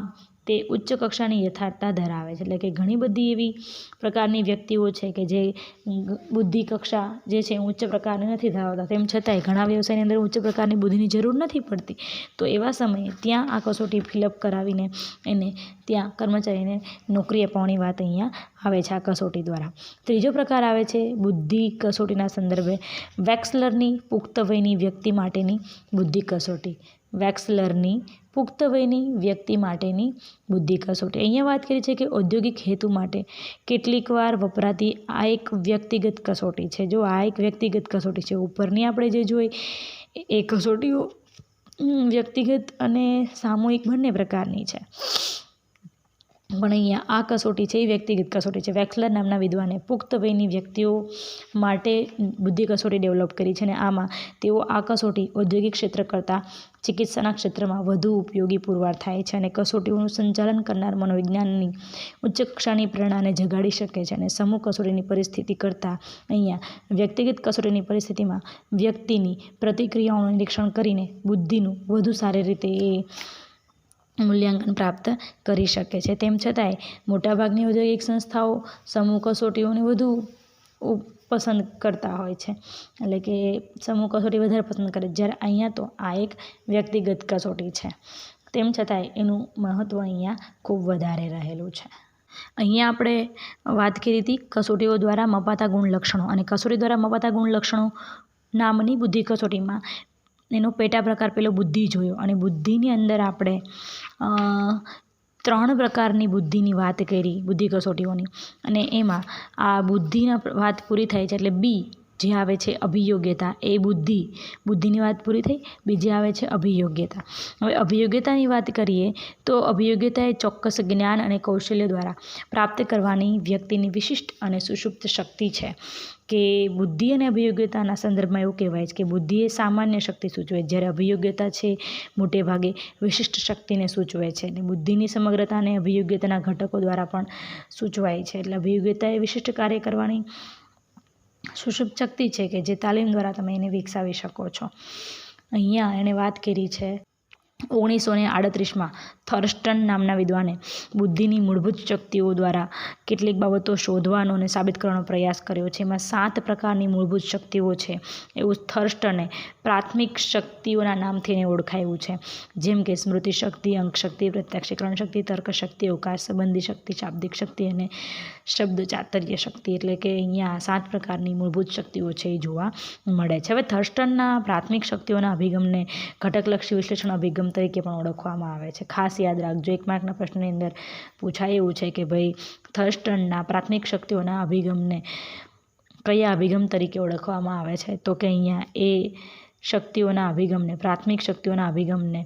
S1: તે ઉચ્ચ કક્ષાની યથાર્થતા ધરાવે છે. એટલે કે ઘણી બધી એવી પ્રકારની વ્યક્તિઓ છે કે જે બુદ્ધિ કક્ષા જે છે ઉચ્ચ પ્રકારની નથી ધરાવતા, તેમ છતાંય ઘણા વ્યવસાયની અંદર ઉચ્ચ પ્રકારની બુદ્ધિની જરૂર નથી પડતી. તો એવા સમયે ત્યાં આ કસોટી ફિલઅપ કરાવીને એને ત્યાં કર્મચારીને નોકરી અપાવવાની વાત અહીંયા આવે છે આ કસોટી દ્વારા. ત્રીજો પ્રકાર આવે છે બુદ્ધિ કસોટીના સંદર્ભે વેક્સલરની પુખ્ત વયની વ્યક્તિ માટેની બુદ્ધિ કસોટી. વેક્સલરની પુખ્ત વયની વ્યક્તિ માટેની બુદ્ધિ કસોટી. અહીંયા વાત કરી છે કે ઔદ્યોગિક હેતુ માટે કેટલીક વાર વપરાતી આ એક વ્યક્તિગત કસોટી છે. જો આ એક વ્યક્તિગત કસોટી છે. ઉપરની આપણે જે જોઈ એ કસોટીઓ વ્યક્તિગત અને સામૂહિક બંને પ્રકારની છે, પણ અહીંયા આ કસોટી છે એ વ્યક્તિગત કસોટી છે. વેક્સલર નામના વિદ્વાને પુખ્ત વયની વ્યક્તિઓ માટે બુદ્ધિ કસોટી ડેવલપ કરી છે, અને આમાં તેઓ આ કસોટી ઔદ્યોગિક ક્ષેત્ર કરતાં ચિકિત્સાના ક્ષેત્રમાં વધુ ઉપયોગી પુરવાર થાય છે, અને કસોટીઓનું સંચાલન કરનાર મનોવિજ્ઞાનની ઉચ્ચ કક્ષાની પ્રેરણાને જગાડી શકે છે. અને સમૂહ કસોટીની પરિસ્થિતિ કરતાં અહીંયા વ્યક્તિગત કસોટીની પરિસ્થિતિમાં વ્યક્તિની પ્રતિક્રિયાઓનું નિરીક્ષણ કરીને બુદ્ધિનું વધુ સારી રીતે એ મૂલ્યાંકન પ્રાપ્ત કરી શકે છે. તેમ છતાંય મોટાભાગની ઔદ્યોગિક સંસ્થાઓ સમૂહ કસોટીઓને વધુ પસંદ કરતા હોય છે, એટલે કે સમૂહ કસોટી વધારે પસંદ કરે, જ્યારે અહીંયા તો આ એક વ્યક્તિગત કસોટી છે. તેમ છતાંય એનું મહત્ત્વ અહીંયા ખૂબ વધારે રહેલું છે. અહીંયા આપણે વાત કરી હતી કસોટીઓ દ્વારા મપાતા ગુણલક્ષણો, અને કસોટી દ્વારા મપાતા ગુણલક્ષણો નામની બુદ્ધિ કસોટીમાં એનો પેટા પ્રકાર પેલો બુદ્ધિ જોયો, અને બુદ્ધિની અંદર આપણે 3 પ્રકારની બુદ્ધિની વાત કરી બુદ્ધિ કસોટીઓની, અને એમાં આ બુદ્ધિના વાત પૂરી થાય છે એટલે બી જે આવે છે અભિયોગ્યતા, એ બુદ્ધિની વાત પૂરી થઈ. બીજી આવે છે અભિયોગ્યતા. હવે અભિયોગ્યતાની વાત કરીએ તો અભિયોગ્યતા એ ચોક્કસ જ્ઞાન અને કૌશલ્ય દ્વારા પ્રાપ્ત કરવાની વ્યક્તિની વિશિષ્ટ અને સુષુપ્ત શક્તિ છે. કે બુદ્ધિ અને અભિયોગ્યતાના સંદર્ભમાં એવું કહેવાય છે કે બુદ્ધિ એ સામાન્ય શક્તિ સૂચવે, જ્યારે અભિયોગ્યતા છે મોટે ભાગે વિશિષ્ટ શક્તિને સૂચવે છે. અને બુદ્ધિની સમગ્રતા અને અભિયોગ્યતાના ઘટકો દ્વારા પણ સૂચવાય છે. એટલે અભિયોગ્યતા એ વિશિષ્ટ કાર્ય કરવાની સુષુપ્ત શક્તિ છે કે જે તાલીમ દ્વારા તમે એને વિકસાવી શકો છો. અહીંયા એણે વાત કરી છે 1938માં થર્સ્ટન નામના વિદ્વાને બુદ્ધિની મૂળભૂત શક્તિઓ દ્વારા કેટલીક બાબતો શોધવાનો અને સાબિત કરવાનો પ્રયાસ કર્યો છે. એમાં 7 પ્રકારની મૂળભૂત શક્તિઓ છે એવું થર્સ્ટને પ્રાથમિક શક્તિઓના નામથી એને ઓળખાયું છે, જેમ કે સ્મૃતિ શક્તિ, અંક શક્તિ, પ્રત્યક્ષીકરણ શક્તિ, તર્ક શક્તિ, અવકાશ સંબંધી શક્તિ, શાબ્દિક શક્તિ અને શબ્દ ચાતુર્ય શક્તિ. એટલે કે અહીંયા 7 પ્રકારની મૂળભૂત શક્તિઓ છે એ જોવા મળે છે. હવે થર્સ્ટનના પ્રાથમિક શક્તિઓના અભિગમને ઘટકલક્ષી વિશ્લેષણ અભિગમ તરીકે પણ ઓળખવામાં આવે છે. ખાસ યાદ રાખજો, 1 માર્કના પ્રશ્નની અંદર પૂછાય એવું છે કે ભાઈ થર્સ્ટનના પ્રાથમિક શક્તિઓના અભિગમને કયા અભિગમ તરીકે ઓળખવામાં આવે છે? તો કે અહીંયા એ શક્તિઓના અભિગમને, પ્રાથમિક શક્તિઓના અભિગમને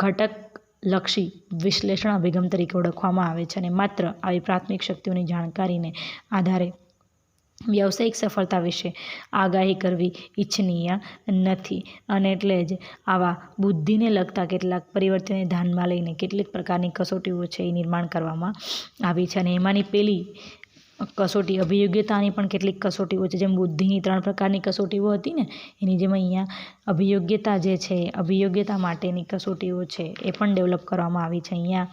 S1: ઘટકલક્ષી વિશ્લેષણ અભિગમ તરીકે ઓળખવામાં આવે છે. અને માત્ર આવી પ્રાથમિક શક્તિઓની જાણકારીને આધારે વ્યવસાયિક સફળતા વિશે આગાહી કરવી ઈચ્છનીય નથી. અને એટલે જ આવા બુદ્ધિને લગતા કેટલાક પરિવર્તનને ધ્યાનમાં લઈને કેટલીક પ્રકારની કસોટીઓ છે એ નિર્માણ કરવામાં આવી છે. અને એમાંની પહેલી કસોટી અભિયોગ્યતાની પણ કેટલીક કસોટીઓ છે. જેમ બુદ્ધિની 3 પ્રકારની કસોટીઓ હતી ને, એની જેમ અહીંયા અભિયોગ્યતા જે છે, અભિયોગ્યતા માટેની કસોટીઓ છે એ પણ ડેવલપ કરવામાં આવી છે. અહીંયા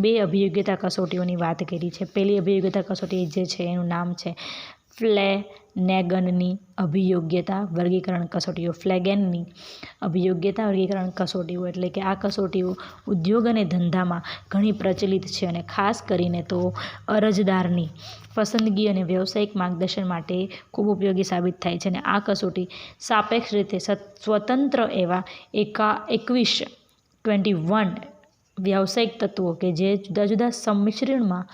S1: 2 અભિયોગ્યતા કસોટીઓની વાત કરી છે. પહેલી અભિયોગ્યતા કસોટી જે છે એનું નામ છે ફ્લેનેગનની અભિયોગ્યતા વર્ગીકરણ કસોટીઓ. ફ્લેગેનની અભિયોગ્યતા વર્ગીકરણ કસોટીઓ એટલે કે આ કસોટીઓ ઉદ્યોગ અને ધંધામાં ઘણી પ્રચલિત છે અને ખાસ કરીને તો અરજદારની પસંદગી અને વ્યવસાયિક માર્ગદર્શન માટે ખૂબ ઉપયોગી સાબિત થાય છે. અને આ કસોટી સાપેક્ષ રીતે સ્વતંત્ર એવા 21 વ્યવસાયિક તત્વો કે જે જુદા જુદા સંમિશ્રણમાં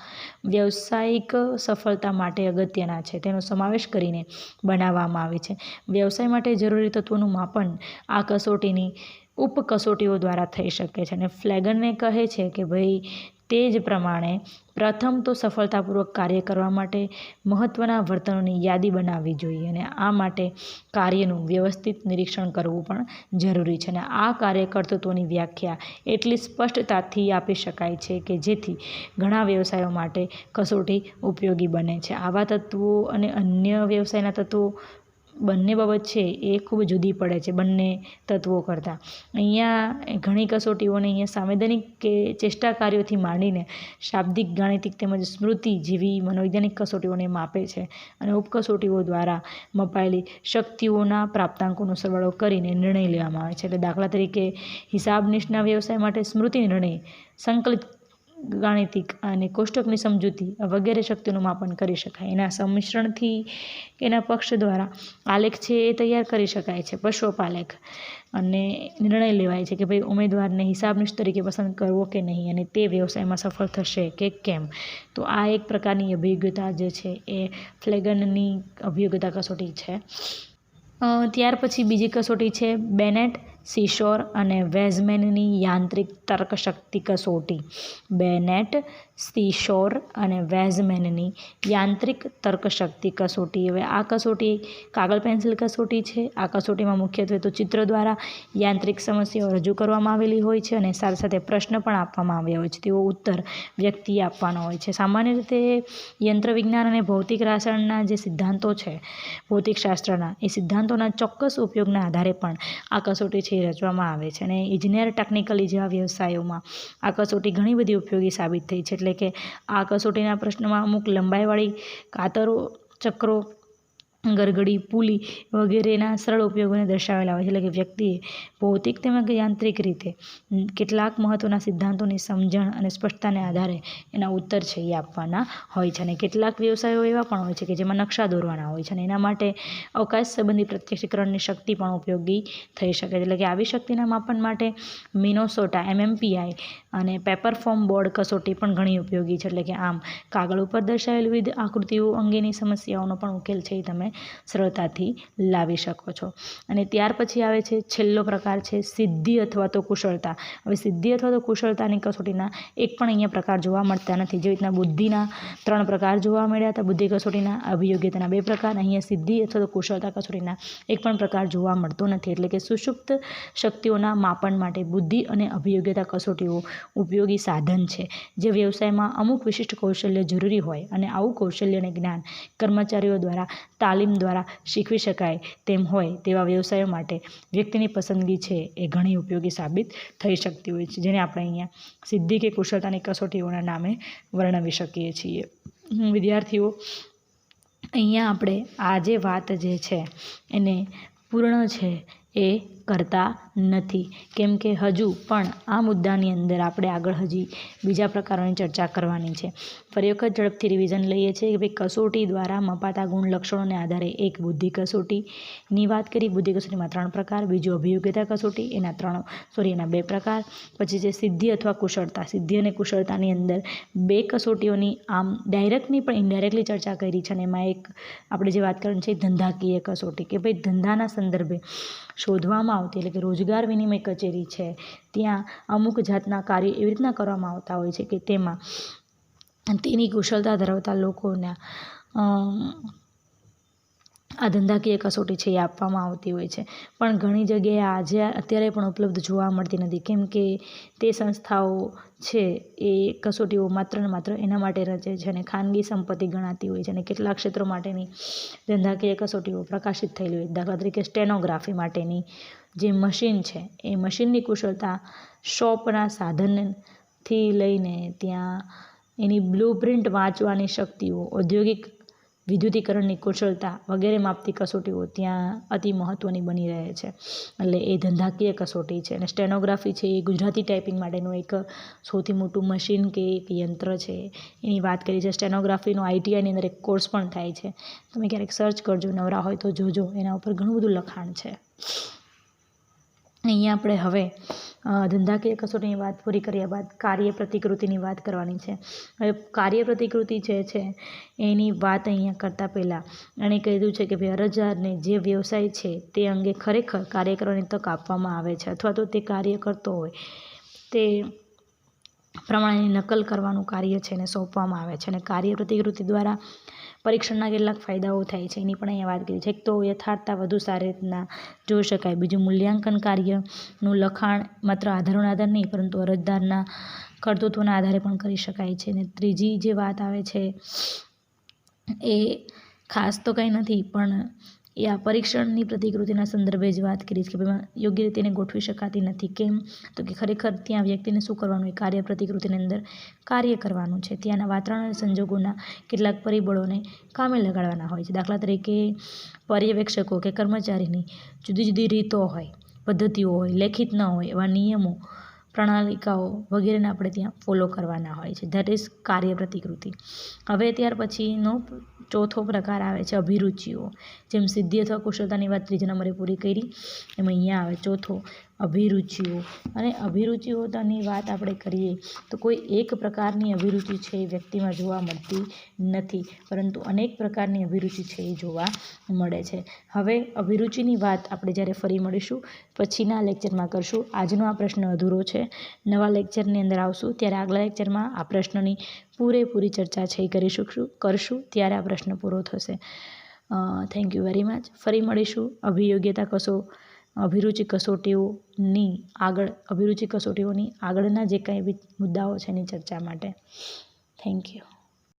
S1: વ્યવસાયિક સફળતા માટે અગત્યના છે તેનો સમાવેશ કરીને બનાવવામાં આવી છે. વ્યવસાય માટે જરૂરી તત્વોનું માપન આ કસોટીની ઉપકસોટીઓ દ્વારા થઈ શકે છે. અને ફ્લેગનને કહે છે કે ભાઈ તે જ પ્રમાણે પ્રથમ તો સફળતાપૂર્વક કાર્ય કરવા માટે મહત્ત્વના વર્તનોની યાદી બનાવવી જોઈએ અને આ માટે કાર્યનું વ્યવસ્થિત નિરીક્ષણ કરવું પણ જરૂરી છે. અને આ કાર્ય કર્તૃત્વની વ્યાખ્યા એટલી સ્પષ્ટતાથી આપી શકાય છે કે જેથી ઘણા વ્યવસાયો માટે કસોટી ઉપયોગી બને છે. આવા તત્વો અને અન્ય વ્યવસાયના તત્વો બંને બાબત છે એ ખૂબ જુદી પડે છે બંને તત્વો કરતાં. અહીંયા ઘણી કસોટીઓને અહીંયા સાંવેદનિક કે ચેષ્ટા કાર્યોથી માંડીને શાબ્દિક, ગાણિતિક તેમજ સ્મૃતિ જેવી મનોવૈજ્ઞાનિક કસોટીઓને માપે છે. અને ઉપકસોટીઓ દ્વારા મપાયેલી શક્તિઓના પ્રાપ્તાંકોનો સરવાળો કરીને નિર્ણય લેવામાં આવે છે. એટલે દાખલા તરીકે હિસાબનિષ્ઠના વ્યવસાય માટે સ્મૃતિ નિર્ણય, સંકલિત ગાણિતિક અને કોષ્ટકની સમજૂતી વગેરે શક્તિઓનું માપન કરી શકાય. એના સંમિશ્રણથી એના પક્ષ દ્વારા આલેખ છે એ તૈયાર કરી શકાય છે, પશ્વપાલેખ, અને નિર્ણય લેવાય છે કે ભાઈ ઉમેદવારને હિસાબનિષ્ઠ તરીકે પસંદ કરવો કે નહીં અને તે વ્યવસાયમાં સફળ થશે કે કેમ. તો આ એક પ્રકારની અભિયોગ્યતા જે છે એ ફ્લેગનની અભિયોગ્યતા કસોટી છે. ત્યાર પછી બીજી કસોટી છે બેનેટ, સિશોર અને વેઝમેનની યાંત્રિક તર્કશક્તિ કસોટી. બેનેટ, સિશોર અને વેઝમેનની યાંત્રિક તર્કશક્તિ કસોટી. હવે આ કસોટી કાગળ પેન્સિલ કસોટી છે. આ કસોટીમાં મુખ્યત્વે તો ચિત્ર દ્વારા યાંત્રિક સમસ્યાઓ રજૂ કરવામાં આવેલી હોય છે અને સાથે સાથે પ્રશ્ન પણ આપવામાં આવ્યા હોય છે. તેવો ઉત્તર વ્યક્તિએ આપવાનો હોય છે. સામાન્ય રીતે યંત્ર વિજ્ઞાન અને ભૌતિક રસાયણના જે સિદ્ધાંતો છે, ભૌતિકશાસ્ત્રના, એ સિદ્ધાંતોના ચોક્કસ ઉપયોગના આધારે પણ આ કસોટી છે એ રચવામાં આવે છે. અને ઇજનેર, ટેકનિકલી જેવા વ્યવસાયોમાં આ કસોટી ઘણી બધી ઉપયોગી સાબિત થઈ છે. એટલે કે આ કસોટીના પ્રશ્નમાં અમુક લંબાઈવાળી કાતરો, ચક્રો, ગરગડી, પુલી વગેરેના સરળ ઉપયોગોને દર્શાવેલા હોય છે. એટલે કે વ્યક્તિએ ભૌતિક તેમજ યાંત્રિક રીતે કેટલાક મહત્ત્વના સિદ્ધાંતોની સમજણ અને સ્પષ્ટતાને આધારે એના ઉત્તર છે એ આપવાના હોય છે. અને કેટલાક વ્યવસાયો એવા પણ હોય છે કે જેમાં નકશા દોરવાના હોય છે અને એના માટે અવકાશ સંબંધી પ્રત્યક્ષીકરણની શક્તિ પણ ઉપયોગી થઈ શકે છે. એટલે કે આવી શક્તિના માપન માટે મિનેસોટા MMPI અને પેપર ફોર્મ બોર્ડ કસોટી પણ ઘણી ઉપયોગી છે. એટલે કે આમ કાગળ ઉપર દર્શાવેલ વિવિધ આકૃતિઓ અંગેની સમસ્યાઓનો પણ ઉકેલ છે એ તમે સરળતાથી લાવી શકો છો. અને ત્યાર પછી આવે છે છેલ્લો પ્રકાર છે સિદ્ધિ અથવા તો કુશળતા. હવે સિદ્ધિ અથવા તો કુશળતાની કસોટીના એક પણ અહીંયા પ્રકાર જોવા મળતા નથી. જેવી રીતના બુદ્ધિના 3 પ્રકાર જોવા મળ્યા હતા, બુદ્ધિ કસોટીના, અભિયોગ્યતાના 2 પ્રકાર, અહીંયા સિદ્ધિ અથવા તો કુશળતા કસોટીના એક પણ પ્રકાર જોવા મળતો નથી. એટલે કે સુષુપ્ત શક્તિઓના માપન માટે બુદ્ધિ અને અભિયોગ્યતા કસોટીઓ ઉપયોગી સાધન છે જે વ્યવસાયમાં અમુક વિશિષ્ટ કૌશલ્ય જરૂરી હોય અને આવું કૌશલ્ય અને જ્ઞાન કર્મચારીઓ દ્વારા તાલીમ દ્વારા શીખવી શકાય તેમ હોય તેવા વ્યવસાયો માટે વ્યક્તિની પસંદગી છે એ ઘણી ઉપયોગી સાબિત થઈ શકતી હોય છે, જેને આપણે અહીંયા સિદ્ધિ કે કુશળતાની કસોટીઓના નામે વર્ણવી શકીએ છીએ. વિદ્યાર્થીઓ, અહીંયા આપણે આ જે વાત જે છે એને પૂર્ણ છે એ કરતા નથી, કેમ કે હજુ પણ આ મુદ્દાની અંદર આપણે આગળ હજી બીજા પ્રકારોની ચર્ચા કરવાની છે. ફરી વખત ઝડપથી રિવિઝન લઈએ છીએ કે ભાઈ કસોટી દ્વારા મપાતા ગુણ લક્ષણોને આધારે એક બુદ્ધિ કસોટીની વાત કરી. બુદ્ધિ કસોટીમાં 3 પ્રકાર. બીજું અભિયોગ્યતા કસોટી, એના 2 પ્રકાર. પછી છે સિદ્ધિ અથવા કુશળતા. સિદ્ધિ અને કુશળતાની અંદર 2 કસોટીઓની આમ ડાયરેક્ટની પણ ઇનડાયરેક્ટલી ચર્ચા કરી છે. અને એમાં એક આપણે જે વાત કરવાની છે ધંધાકીય કસોટી, કે ભાઈ ધંધાના સંદર્ભે શોધવામાં આવતી, એટલે કે રોજગાર વિનિમય કચેરી છે ત્યાં અમુક જાતના કાર્ય એવી રીતના કરવામાં આવતા હોય છે કે તેમાં તેની કુશળતા ધરાવતા લોકોના આ ધંધાકીય કસોટી છે એ આપવામાં આવતી હોય છે. પણ ઘણી જગ્યાએ અત્યારે પણ ઉપલબ્ધ જોવા મળતી નથી, કેમ કે તે સંસ્થાઓ છે એ કસોટીઓ માત્ર ને માત્ર એના માટે રચે છે અને ખાનગી સંપત્તિ ગણાતી હોય છે. અને કેટલાક ક્ષેત્રો માટેની ધંધાકીય કસોટીઓ પ્રકાશિત થયેલી હોય. દાખલા તરીકે સ્ટેનોગ્રાફી માટેની જે મશીન છે એ મશીનની કુશળતા શોપના સાધનથી લઈને ત્યાં એની બ્લુપ્રિન્ટ વાંચવાની શક્તિઓ, ઔદ્યોગિક વિદ્યુતીકરણની કુશળતા વગેરે માપતી કસોટીઓ ત્યાં અતિ મહત્ત્વની બની રહે છે. એટલે એ ધંધાકીય કસોટી છે. અને સ્ટેનોગ્રાફી છે એ ગુજરાતી ટાઈપિંગ માટેનું એક સૌથી મોટું મશીન કે એક યંત્ર છે એની વાત કરી છે. સ્ટેનોગ્રાફીનો ITIની અંદર એક કોર્સ પણ થાય છે. તમે ક્યારેક સર્ચ કરજો, નવરા હોય તો જોજો, એના ઉપર ઘણું બધું લખાણ છે. અહીંયા આપણે હવે ધંધાકીય કસોટીની વાત પૂરી કર્યા બાદ કાર્ય પ્રતિકૃતિની વાત કરવાની છે. હવે કાર્ય પ્રતિકૃતિ જે છે એની વાત અહીંયા કરતાં પહેલાં એણે કીધું છે કે ભાઈ અરજદારને જે વ્યવસાય છે તે અંગે ખરેખર કાર્ય કરવાની તક આપવામાં આવે છે, અથવા તો તે કાર્ય કરતો હોય તે પ્રમાણેની નકલ કરવાનું કાર્ય છે એને સોંપવામાં આવે છે. અને કાર્ય પ્રતિકૃતિ દ્વારા પરીક્ષણના કેટલાક ફાયદાઓ થાય છે એની પણ અહીંયા વાત કરી છે. એક તો યથાર્થતા વધુ સારી રીતના જોઈ શકાય. બીજું, મૂલ્યાંકન કાર્યનું લખાણ માત્ર આધારોના આધાર નહીં પરંતુ અરજદારના કર્તૃત્વના આધારે પણ કરી શકાય છે. અને ત્રીજી જે વાત આવે છે એ ખાસ તો કંઈ નથી, પણ એ આ પરીક્ષણની પ્રતિકૃતિના સંદર્ભે જ વાત કરીશ કે ભાઈ યોગ્ય રીતે એને ગોઠવી શકાતી નથી. કેમ? તો કે ખરેખર ત્યાં વ્યક્તિને શું કરવાનું, એ કાર્ય પ્રતિકૃતિની અંદર કાર્ય કરવાનું છે. ત્યાંના વાતાવરણ અને સંજોગોના કેટલાક પરિબળોને કામે લગાડવાના હોય છે. દાખલા તરીકે પર્યવેક્ષકો કે કર્મચારીની જુદી જુદી રીતો હોય, પદ્ધતિઓ હોય, લેખિત ન હોય એવા નિયમો, પ્રણાલિકાઓ વગેરેને આપણે ત્યાં ફોલો કરવાના હોય છે. ધેટ ઇઝ કાર્ય પ્રતિકૃતિ. હવે ત્યાર પછીનો ચોથો પ્રકાર આવે છે અભિરુચિઓ. જેમ સિદ્ધિ અથવા કુશળતાની વાત 3જા નંબરે પૂરી કરી, એમાં અહીંયા આવે ચોથો અભિરુચિઓ. અને અભિરુચિઓની વાત આપણે કરીએ તો કોઈ એક પ્રકારની અભિરુચિ છે એ વ્યક્તિમાં જોવા મળતી નથી, પરંતુ અનેક પ્રકારની અભિરુચિ છે એ જોવા મળે છે. હવે અભિરુચિની વાત આપણે જ્યારે ફરી મળીશું પછીના લેક્ચરમાં કરશું. આજનો આ પ્રશ્ન અધૂરો છે. નવા લેક્ચરની અંદર આવશું ત્યારે આગલા લેક્ચરમાં આ પ્રશ્નની પૂરેપૂરી ચર્ચા છે એ કરશું ત્યારે આ પ્રશ્ન પૂરો થશે. Thank you very much. ફરી મળીશું અભિરુચિ કસોટીઓની આગળના જે કંઈ બી મુદ્દાઓ છે એની ચર્ચા માટે. Thank you.